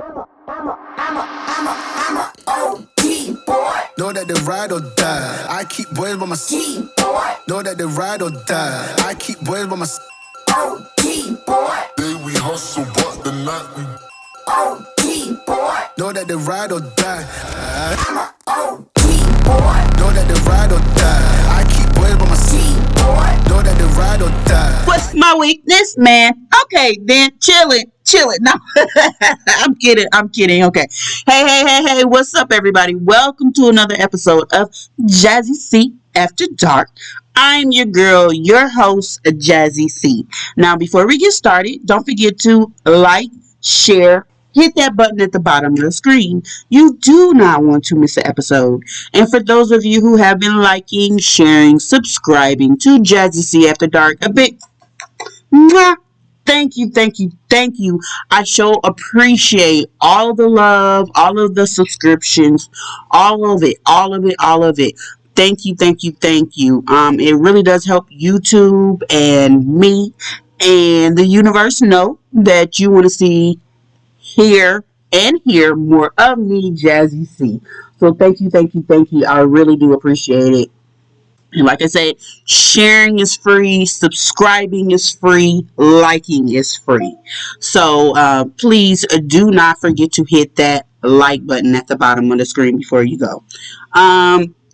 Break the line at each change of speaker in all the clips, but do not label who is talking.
I'm a OG boy. Know that they ride or die. I keep boys by my side. Know that they ride or die. I keep boys by my side. OG boy. Day we hustle, but the night we OG boy. Know that they ride or die. I'm a OG boy. Know that they ride or die. I keep boys by my side. Know that they ride or die.
What's my weakness, man? Okay, then chill it. No, I'm kidding. Okay. Hey, what's up, everybody? Welcome to another episode of Jazzy C After Dark. I'm your girl, your host, Jazzy C. Now, before we get started, don't forget to like, share, hit that button at the bottom of the screen. You do not want to miss an episode. And for those of you who have been liking, sharing, subscribing to Jazzy C After Dark, a big mwah, thank you. I sure appreciate all the love, all of the subscriptions, all of it. Thank you. It really does help YouTube and me and the universe know that you want to see, hear more of me, Jazzy C. So thank you. I really do appreciate it. And like I said, sharing is free, subscribing is free, liking is free. So please do not forget to hit that like button at the bottom of the screen before you go.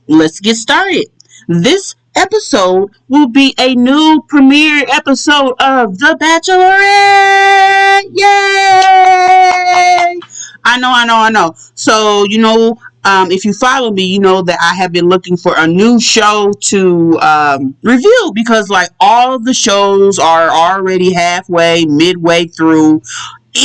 Let's get started. This episode will be a new premiere episode of The Bachelorette. Yay! I know. So, if you follow me, you know that I have been looking for a new show to review because, like, all of the shows are already halfway, midway through.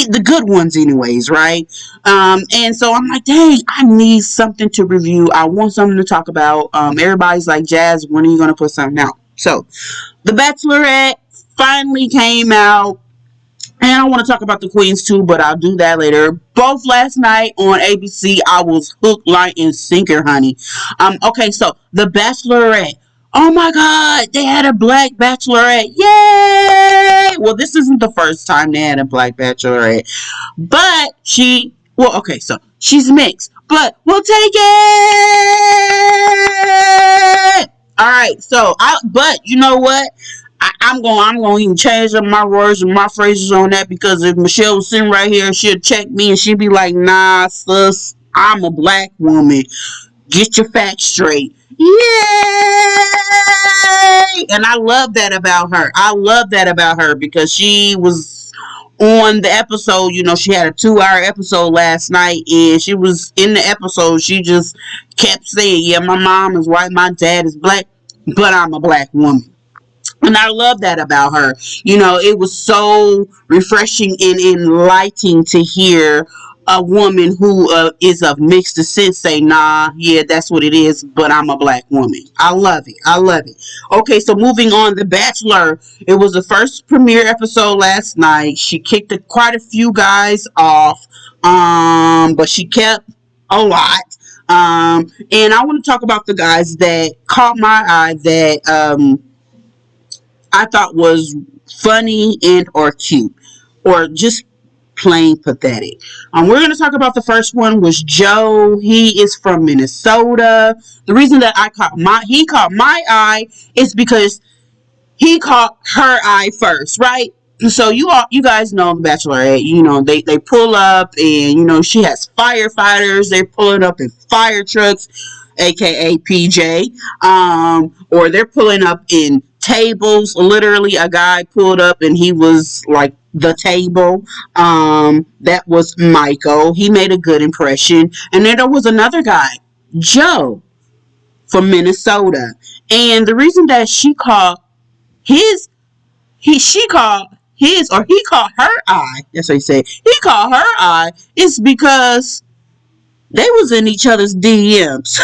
The good ones, anyways, right? And so I'm like, dang, I need something to review. I want something to talk about. Everybody's like, Jazz, when are you going to put something out? So, The Bachelorette finally came out. And I want to talk about the Queens too, but I'll do that later. Both last night on ABC, I was hook, line, and sinker, honey. Okay, so The Bachelorette. Oh my God, they had a black Bachelorette. Yay! Well, this isn't the first time they had a black Bachelorette. But she's mixed. But we'll take it! Alright, but you know what? I'm going to even change up my words and my phrases on that because if Michelle was sitting right here, she'll check me and she'd be like, nah, sis, I'm a black woman. Get your facts straight. Yay! And I love that about her. Because she was on the episode, she had a 2-hour episode last night and she was in the episode. She just kept saying, yeah, my mom is white, my dad is black, but I'm a black woman. And I love that about her. It was so refreshing and enlightening to hear a woman who is of mixed descent say, nah, yeah, that's what it is, but I'm a black woman. I love it. Okay, so moving on, The Bachelor. It was the first premiere episode last night. She kicked quite a few guys off, but she kept a lot. And I want to talk about the guys that caught my eye that I thought was funny and or cute or just plain pathetic. We're going to talk about the first one was Joe. He is from Minnesota. The reason that he caught my eye is because he caught her eye first, right? So you guys know The Bachelorette. They pull up and she has firefighters. They're pulling up in fire trucks, aka PJ, or they're pulling up in tables. Literally, a guy pulled up and he was like the table. That was Michael. He made a good impression. And then there was another guy, Joe, from Minnesota. And the reason that he caught her eye. That's what he said. He caught her eye is because they was in each other's DMs.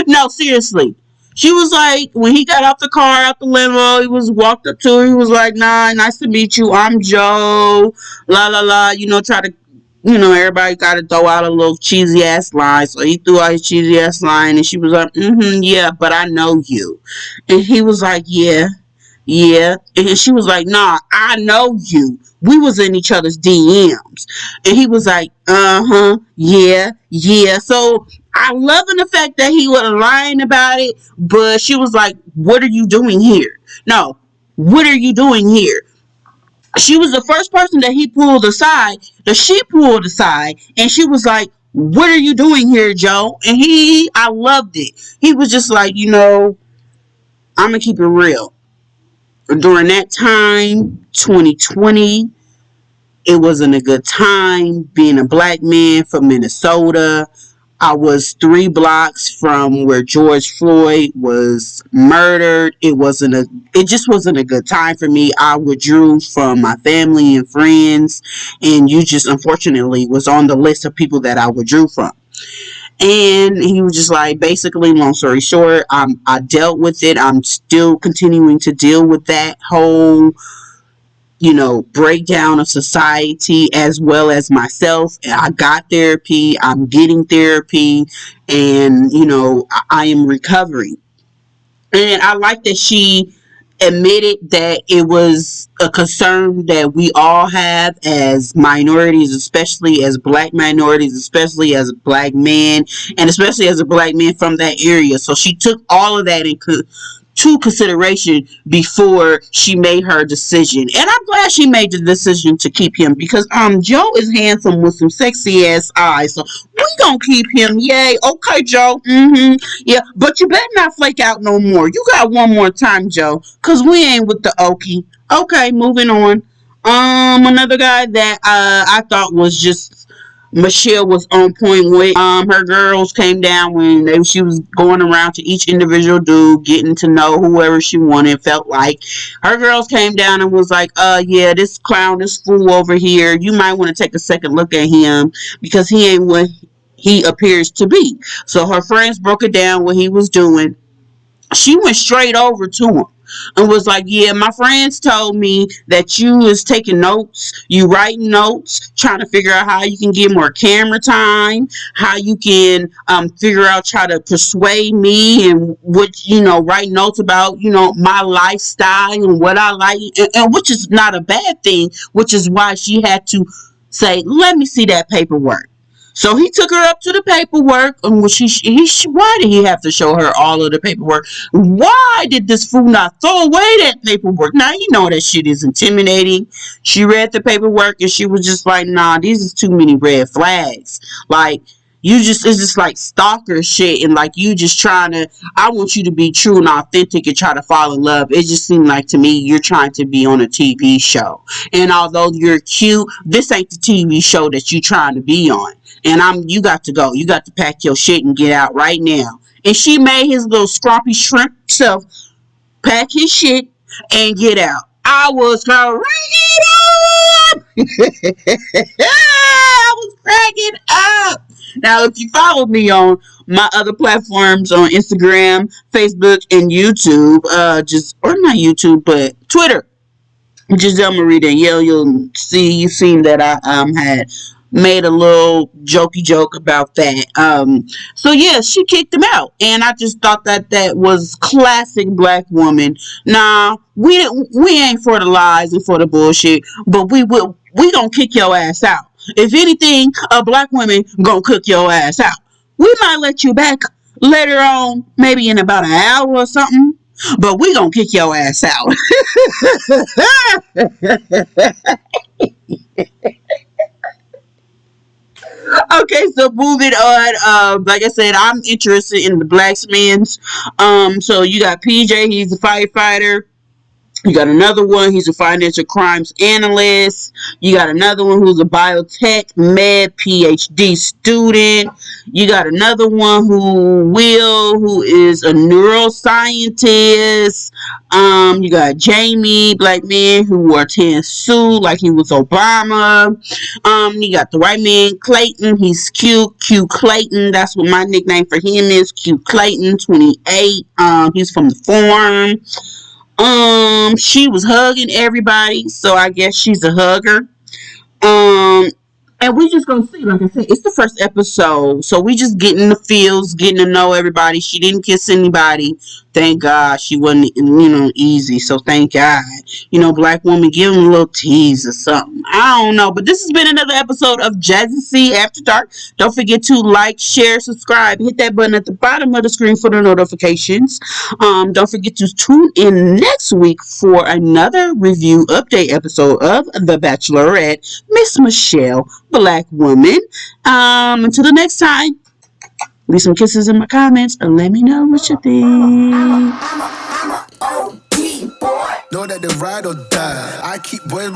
No, seriously. She was like, when he got out the car, out the limo, he was walked up to her. He was like, nah, nice to meet you. I'm Joe. La, la, la. Try to, everybody got to throw out a little cheesy ass line. So he threw out his cheesy ass line. And she was like, yeah, but I know you. And he was like, yeah, Yeah. And she was like, nah, I know you. We was in each other's DMs. And he was like, uh-huh, yeah, yeah. So I loving the fact that he was lying about it, but she was like, what are you doing here? No, what are you doing here? She was the first person that he pulled aside, that she pulled aside, and she was like, what are you doing here, Joe? And I loved it. He was just like, I'm gonna keep it real. During that time, 2020, it wasn't a good time being a black man from Minnesota. I was 3 blocks from where George Floyd was murdered. It just wasn't a good time for me. I withdrew from my family and friends, and you just unfortunately was on the list of people that I withdrew from. And he was just like, basically, long story short, I dealt with it. I'm still continuing to deal with that whole breakdown of society as well as myself. I got therapy, I'm getting therapy, and I am recovering. And I like that she admitted that it was a concern that we all have as minorities, especially as black minorities, especially as a black man, and especially as a black man from that area. So she took all of that to consideration before she made her decision. And I'm glad she made the decision to keep him because Joe is handsome with some sexy ass eyes. So we gonna keep him. Yay. Okay, Joe. Mm-hmm. Yeah. But you better not flake out no more. You got one more time, Joe. Cause we ain't with the okie. Okay, moving on. Another guy that I thought was just Michelle was on point with. Her girls came down when she was going around to each individual dude, getting to know whoever she wanted. Felt like her girls came down and was like, yeah, this clown, this fool over here, you might want to take a second look at him because he ain't what he appears to be." So her friends broke it down what he was doing. She went straight over to him and was like, yeah, my friends told me that you is taking notes, you writing notes, trying to figure out how you can get more camera time, how you can figure out, try to persuade me and what, write notes about, my lifestyle and what I like, and which is not a bad thing, which is why she had to say, let me see that paperwork. So he took her up to the paperwork, and why did he have to show her all of the paperwork? Why did this fool not throw away that paperwork? Now, you know that shit is intimidating. She read the paperwork, and she was just like, nah, these is too many red flags. Like, it's just like stalker shit, and like you just trying to, I want you to be true and authentic and try to fall in love. It just seemed like to me you're trying to be on a TV show. And although you're cute, this ain't the TV show that you're trying to be on. And you got to go. You got to pack your shit and get out right now. And she made his little scrumpy shrimp self pack his shit and get out. I was cracking up. I was cracking up. Now, if you follow me on my other platforms on Instagram, Facebook, and YouTube, or not YouTube, but Twitter, Giselle Marie Danielle, you've seen that I had made a little jokey joke about that. So yeah, she kicked him out, and I just thought that was classic black woman. Nah, we ain't for the lies and for the bullshit, but we gonna kick your ass out. If anything, a black woman gonna cook your ass out. We might let you back later on, maybe in about an hour or something, but we gonna kick your ass out. Okay, so moving on. Like I said, I'm interested in the blacksmiths. So you got PJ, he's a firefighter. You got another one, he's a financial crimes analyst. You got another one who's a biotech med PhD student. You got another one who is a neuroscientist. You got Jamie, black man who wore tan suit like he was Obama. You got the white man, Clayton. He's cute, Q Clayton. That's what my nickname for him is, Q Clayton, 28. He's from the farm. She was hugging everybody, so I guess she's a hugger. Um, And we just gonna see, like I said, it's the first episode, so we just getting the feels, getting to know everybody. She didn't kiss anybody. Thank God she wasn't, easy. So thank God, black woman, give them a little tease or something. I don't know, but this has been another episode of Jazzy C After Dark. Don't forget to like, share, subscribe, hit that button at the bottom of the screen for the notifications. Don't forget to tune in next week for another review update episode of The Bachelorette. Miss Michelle, black woman. Until the next time, leave some kisses in my comments and let me know what you think.
I'm a OG boy. Know that they ride or die. I keep boys